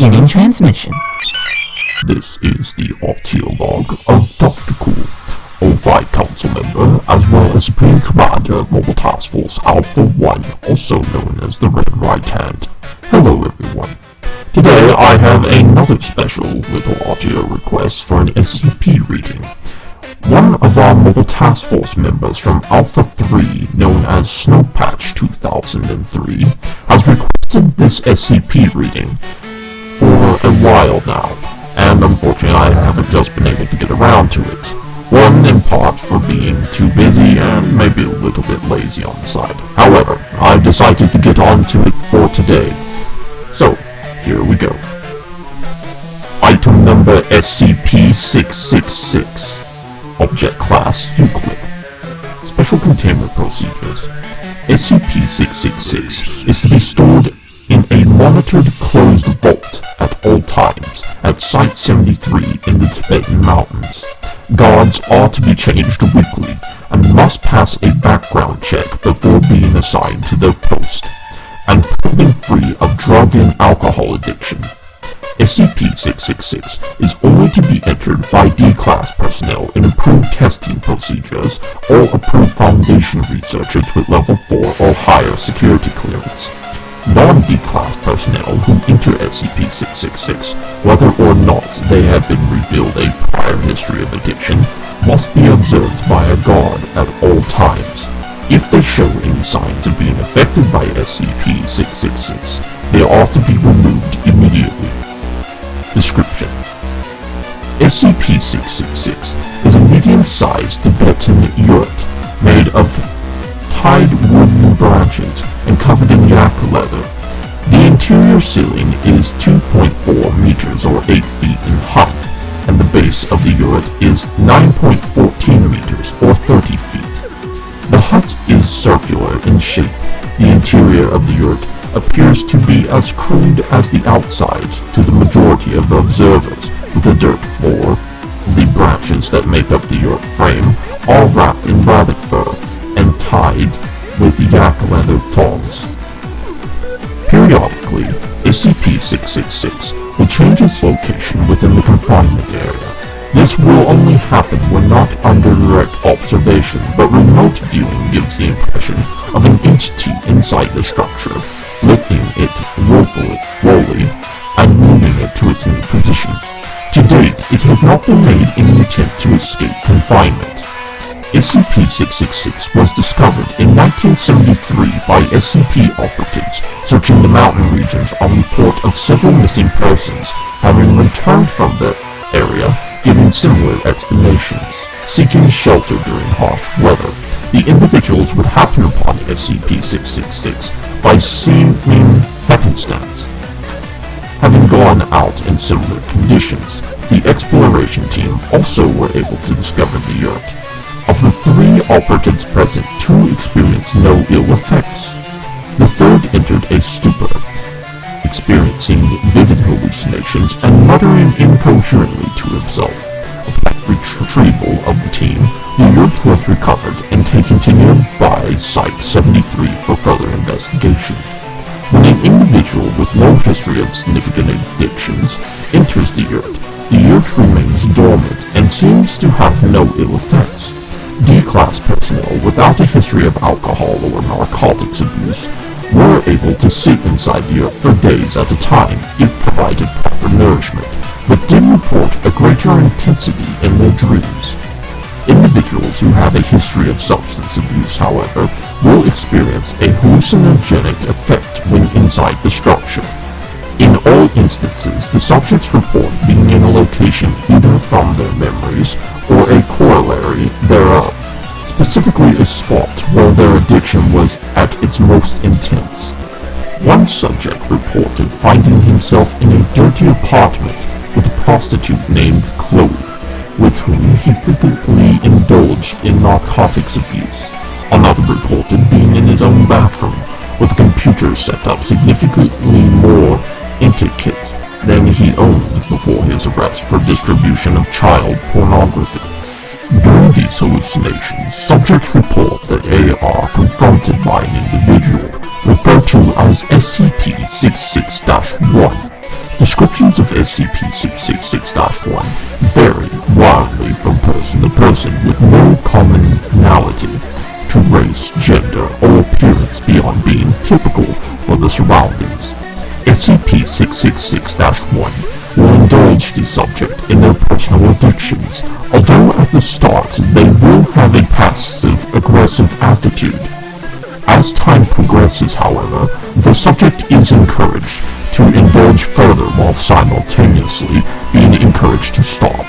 Beginning transmission. This is the audio log of Dr. Cool, 05 Council member, as well as Supreme Commander of Mobile Task Force Alpha 1, also known as the Red Right Hand. Hello everyone. Today I have another special little audio request for an SCP reading. One of our Mobile Task Force members from Alpha 3, known as Snowpatch 2003, has requested this SCP reading for a while now, and unfortunately I haven't just been able to get around to it. One in part for being too busy and maybe a little bit lazy on the side. However, I've decided to get on to it for today. So, here we go. Item number SCP-666. Object Class Euclid. Special Containment Procedures. SCP-666 is to be stored in a monitored closed vault at all times at Site 73 in the Tibetan Mountains. Guards are to be changed weekly and must pass a background check before being assigned to their post, and proving free of drug and alcohol addiction. SCP-666 is only to be entered by D-Class personnel in approved testing procedures or approved Foundation researchers with Level 4 or higher security clearance. Non-D-Class personnel who enter SCP-666, whether or not they have been revealed a prior history of addiction, must be observed by a guard at all times. If they show any signs of being affected by SCP-666, they are to be removed immediately. Description: SCP-666 is a medium-sized Tibetan yurt made of tied wooden branches and covered in yak leather. The interior ceiling is 2.4 meters or 8 feet in height, and the base of the yurt is 9.14 meters or 30 feet. The hut is circular in shape. The interior of the yurt appears to be as crude as the outside to the majority of the observers, with a dirt floor. The branches that make up the yurt frame are wrapped in rabbit fur and tied with yak leather thongs. Periodically, SCP-666 will change its location within the confinement area. This will only happen when not under direct observation, but remote viewing gives the impression of an entity inside the structure, lifting it willfully, and moving it to its new position. To date, it has not been made any attempt to escape confinement. SCP-666 was discovered in 1973 by SCP operatives searching the mountain regions on report of several missing persons having returned from the area, giving similar explanations. Seeking shelter during harsh weather, the individuals would happen upon SCP-666 by seeming happenstance. Having gone out in similar conditions, the exploration team also were able to discover the yurt. Of the 3 operatives present, 2 experienced no ill effects. The third entered a stupor, experiencing vivid hallucinations and muttering incoherently to himself. Upon retrieval of the team, the yurt was recovered and taken to nearby Site 73 for further investigation. When an individual with no history of significant addictions enters the yurt remains dormant and seems to have no ill effects. D-Class personnel without a history of alcohol or narcotics abuse were able to sit inside the yurt for days at a time if provided proper nourishment, but did report a greater intensity in their dreams. Individuals who have a history of substance abuse, however, will experience a hallucinogenic effect when inside the structure. In all instances, the subjects report being in a location either from their memories or a corollary thereof, specifically a spot where their addiction was at its most intense. One subject reported finding himself in a dirty apartment with a prostitute named Chloe, with whom he frequently indulged in narcotics abuse. Another reported being in his own bathroom, with a computer set up significantly more intricate than he owned before his arrest for distribution of child pornography. During these hallucinations, subjects report that they are confronted by an individual referred to as SCP-66-1. Description SCP-666-1 vary wildly from person to person with no commonality to race, gender, or appearance beyond being typical for the surroundings. SCP-666-1 will indulge the subject in their personal addictions, although at the start they will have a passive-aggressive attitude. As time progresses, however, the subject is encouraged to indulge further while simultaneously being encouraged to stop.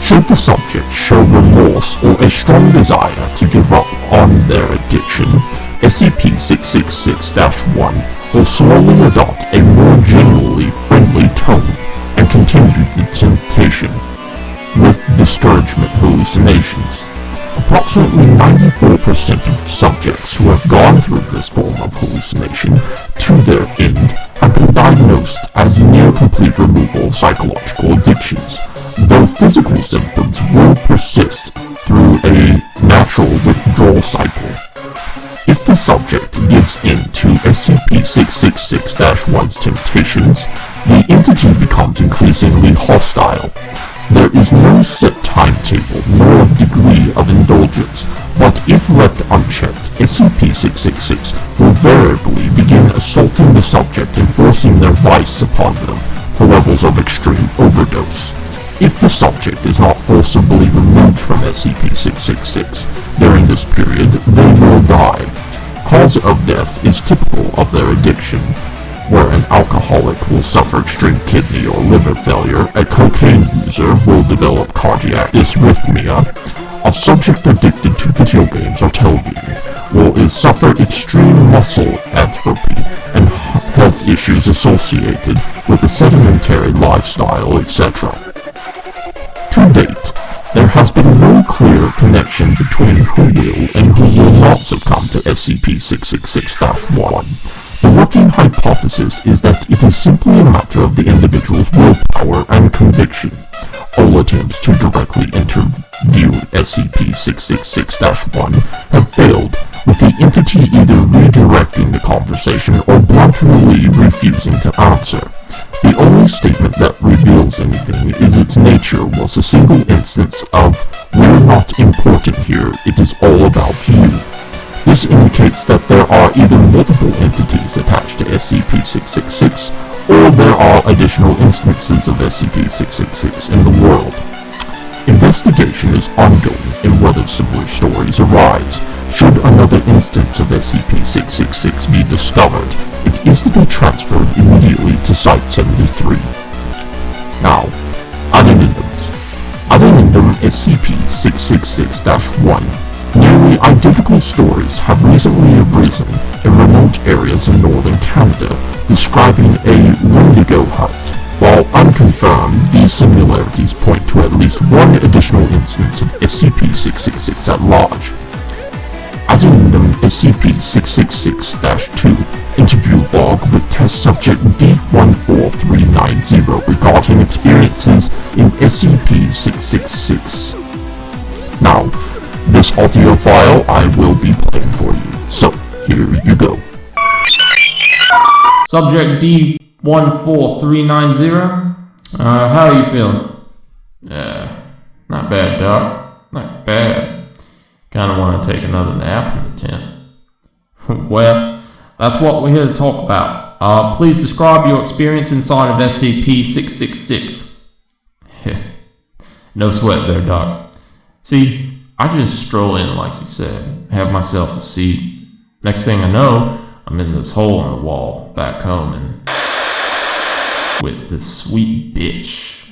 Should the subject show remorse or a strong desire to give up on their addiction, SCP-666-1 will slowly adopt a more generally friendly tone and continue the temptation with discouragement hallucinations. Approximately 94% of subjects who have gone through this form of hallucination to their end have been diagnosed as near complete removal of psychological addictions, though physical symptoms will persist through a natural withdrawal cycle. If the subject gives in to SCP-666-1's temptations, the entity becomes increasingly hostile. There is no set timetable nor degree of indulgence, but if left unchecked, SCP-666 will invariably begin assaulting the subject and forcing their vice upon them to levels of extreme overdose. If the subject is not forcibly removed from SCP-666 during this period, they will die. Cause of death is typical of their addiction. Where an alcoholic will suffer extreme kidney or liver failure, a cocaine user will develop cardiac dysrhythmia. A subject addicted to video games or television will suffer extreme muscle atrophy and health issues associated with a sedentary lifestyle, etc. To date, there has been no clear connection between who will and who will not succumb to SCP-666-1. The working hypothesis is that it is simply a matter of the individual's willpower and conviction. All attempts to directly interview SCP-666-1 have failed, with the entity either redirecting the conversation or bluntly refusing to answer. The only statement that reveals anything is its nature was a single instance of, "We're not important here, it is all about you." This indicates that there are either multiple entities attached to SCP-666, or there are additional instances of SCP-666 in the world. Investigation is ongoing in whether similar stories arise. Should another instance of SCP-666 be discovered, it is to be transferred immediately to Site-73. Now, addendums. Addendum SCP-666-1. Nearly identical stories have recently arisen in remote areas in northern Canada, describing a Wendigo hunt. While unconfirmed, these similarities point to at least one additional instance of SCP-666 at large. Addendum SCP-666-2 interview log with test subject D14390 regarding experiences in SCP-666. Now, this audio file I will be playing for you, so here you go. Subject D14390, how are you feeling? Not bad, Doc. Not bad. Kinda want to take another nap in the tent. Well, that's what we're here to talk about. Please describe your experience inside of SCP-666. No sweat there, Doc. See, I just stroll in like you said, have myself a seat. Next thing I know, I'm in this hole in the wall back home and with this sweet bitch,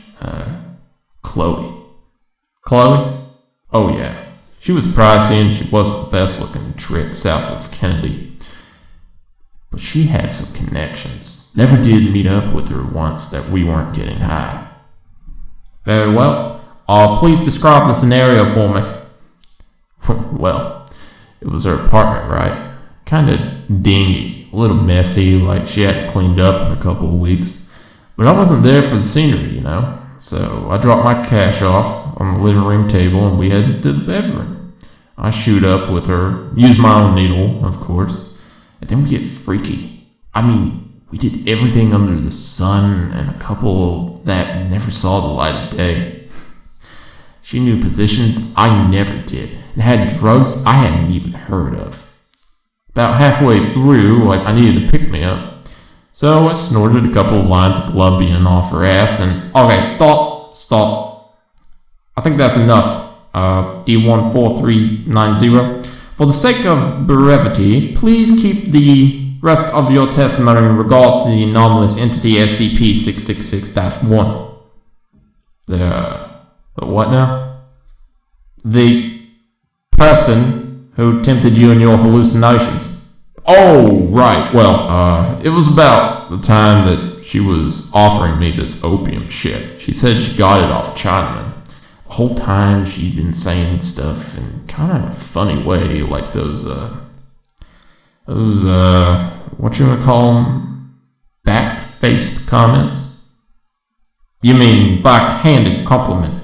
Chloe. Chloe? Oh yeah. She was pricey and she wasn't the best looking trick south of Kennedy. But she had some connections. Never did meet up with her once that we weren't getting high. Very well. Please describe the scenario for me. Well, it was her apartment, right? Kinda dingy, a little messy, like she hadn't cleaned up in a couple of weeks. But I wasn't there for the scenery, you know? So I dropped my cash off on the living room table and we headed to the bedroom. I shoot up with her, use my own needle, of course, and then we get freaky. I mean, we did everything under the sun and a couple that never saw the light of day. She knew positions I never did, and had drugs I hadn't even heard of. About halfway through, I needed to pick me up, so I snorted a couple of lines of Colombian off her ass and... Okay, stop. I think that's enough, D14390. For the sake of brevity, please keep the rest of your testimony in regards to the anomalous entity SCP-666-1. The what now? The person who tempted you in your hallucinations. Oh, right. Well, it was about the time that she was offering me this opium shit. She said she got it off Chinaman. The whole time she'd been saying stuff in kind of a funny way, like those what you wanna call them? Back-faced comments? You mean backhanded compliment?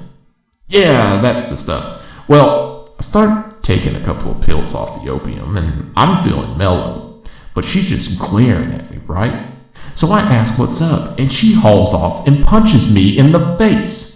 Yeah, that's the stuff. Well, I started taking a couple of pills off the opium, and I'm feeling mellow, but she's just glaring at me, right? So I ask what's up, and she hauls off and punches me in the face.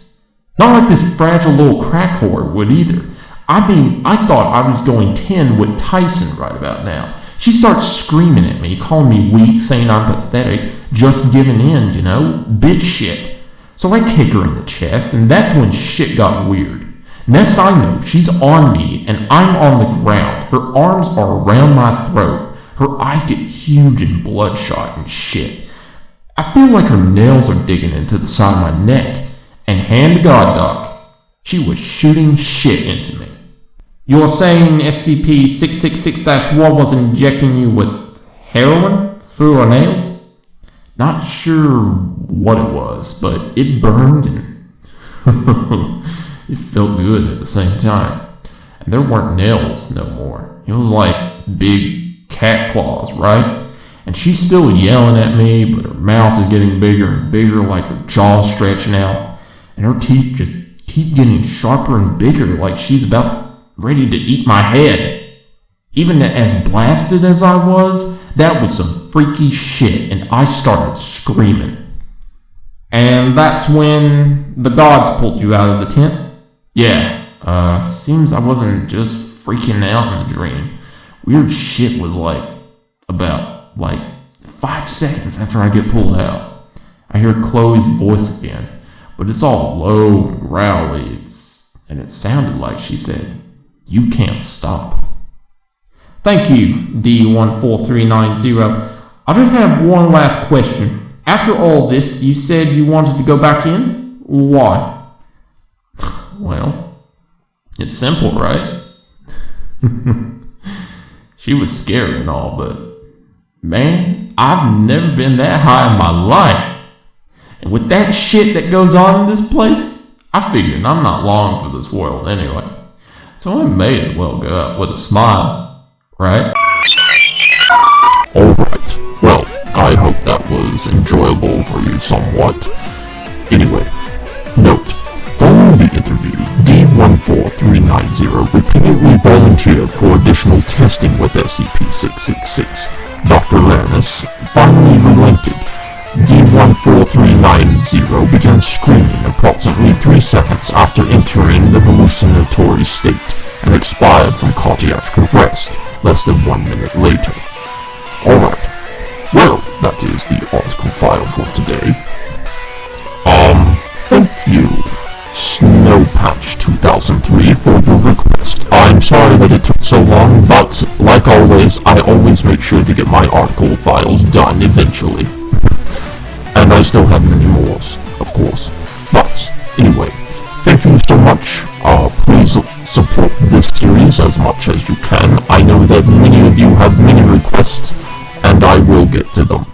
Not like this fragile little crack whore would either. I mean, I thought I was going 10 with Tyson right about now. She starts screaming at me, calling me weak, saying I'm pathetic, just giving in, you know, bitch shit. So I kick her in the chest, and that's when shit got weird. Next I know, she's on me, and I'm on the ground. Her arms are around my throat. Her eyes get huge and bloodshot and shit. I feel like her nails are digging into the side of my neck. And hand to God, Doc, she was shooting shit into me. You're saying SCP-666-1 was injecting you with heroin through her nails? Not sure what it was, but it burned and it felt good at the same time. And there weren't nails no more. It was like big cat claws, right? And she's still yelling at me, but her mouth is getting bigger and bigger, like her jaw's stretching out. And her teeth just keep getting sharper and bigger, like she's about ready to eat my head. Even as blasted as I was, that was some freaky shit, and I started screaming. And that's when the gods pulled you out of the tent? Yeah, seems I wasn't just freaking out in the dream. Weird shit was about 5 seconds after I get pulled out. I hear Chloe's voice again. But it's all low and growly, and it sounded like she said, "You can't stop." Thank you, D14390. I just have one last question. After all this, you said you wanted to go back in? Why? Well, it's simple, right? She was scary and all, but man, I've never been that high in my life. And with that shit that goes on in this place, I figured I'm not long for this world anyway. So I may as well go out with a smile, right? Alright, well, I hope that was enjoyable for you somewhat. Anyway, note, following the interview, D14390 repeatedly volunteered for additional testing with SCP-666. Dr. Lannis finally relented. D14390 began screaming approximately 3 seconds after entering the hallucinatory state and expired from cardiac arrest less than 1 minute later. Alright, well, that is the article file for today. Thank you, Snowpatch2003, for the request. I'm sorry that it took so long, but like always, I always make sure to get my article files done eventually. And I still have many more, of course. But, anyway, thank you so much. Please support this series as much as you can. I know that many of you have many requests, and I will get to them.